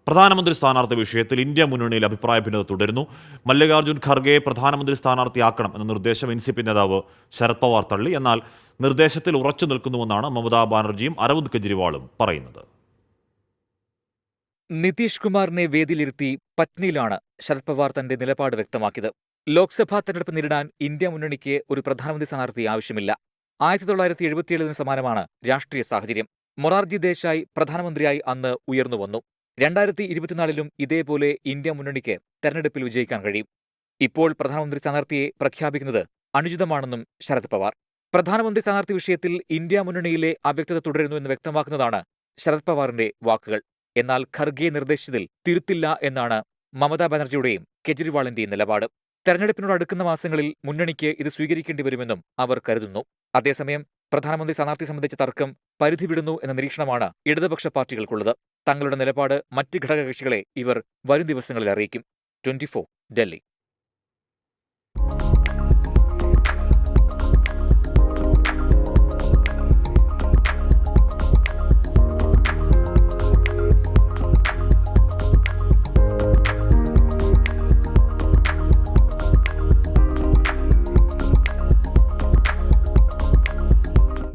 പ്രധാനമന്ത്രി സ്ഥാനാർത്ഥി വിഷയത്തിൽ ഇന്ത്യ മുന്നണിയിൽ അഭിപ്രായ ഭിന്നത തുടരുന്നു. മല്ലികാർജ്ജുൻ ഖർഗെയെ പ്രധാനമന്ത്രി സ്ഥാനാർത്ഥിയാക്കണം എന്ന നിർദ്ദേശം എൻ.സി.പി നേതാവ് ശരത് പവാർ തള്ളി. എന്നാൽ നിർദ്ദേശത്തിൽ ഉറച്ചു നിൽക്കുന്നുവെന്നാണ് മമതാ ബാനർജിയും അരവിന്ദ് കെജ്രിവാളും പറയുന്നത്. നിതീഷ് കുമാറിനെ വേദിയിലിരുത്തി പറ്റ്നയിലാണ് ശരത് പവാർ തന്റെ നിലപാട് വ്യക്തമാക്കിയത്. ലോക്സഭാ തെരഞ്ഞെടുപ്പ് നേരിടാൻ ഇന്ത്യ മുന്നണിക്ക് ഒരു പ്രധാനമന്ത്രി സ്ഥാനാർത്ഥി ആവശ്യമില്ല. 1977 സമാനമാണ് രാഷ്ട്രീയ സാഹചര്യം. മൊറാർജി ദേശായി പ്രധാനമന്ത്രിയായി അന്ന് ഉയർന്നുവന്നു. 2024 ഇതേപോലെ ഇന്ത്യ മുന്നണിക്ക് തെരഞ്ഞെടുപ്പിൽ വിജയിക്കാൻ കഴിയും. ഇപ്പോൾ പ്രധാനമന്ത്രി സ്ഥാനാർത്ഥിയെ പ്രഖ്യാപിക്കുന്നത് അനുചിതമാണെന്നും ശരത് പവാർ. പ്രധാനമന്ത്രി സ്ഥാനാർത്ഥി വിഷയത്തിൽ ഇന്ത്യ മുന്നണിയിലെ അവ്യക്തത തുടരുന്നു എന്ന് വ്യക്തമാക്കുന്നതാണ് ശരത് പവാറിന്റെ വാക്കുകൾ. എന്നാൽ ഖർഗെ നിർദ്ദേശിച്ചതിൽ തിരുത്തില്ല എന്നാണ് മമതാ ബാനർജിയുടെയും കെജ്രിവാളിന്റെയും നിലപാട്. തെരഞ്ഞെടുപ്പിനോട് അടുക്കുന്ന മാസങ്ങളിൽ മുന്നണിക്ക് ഇത് സ്വീകരിക്കേണ്ടി വരുമെന്നും അവർ കരുതുന്നു. അതേസമയം പ്രധാനമന്ത്രി സ്ഥാനാർത്ഥി സംബന്ധിച്ച തർക്കം പരിധി വിടുന്നു എന്ന നിരീക്ഷണമാണ് ഇടതുപക്ഷ പാർട്ടികൾക്കുള്ളത്. തങ്ങളുടെ നിലപാട് മറ്റ് ഘടകകക്ഷികളെ ഇവർ വരും ദിവസങ്ങളിൽ അറിയിക്കും. 24 ഡൽഹി.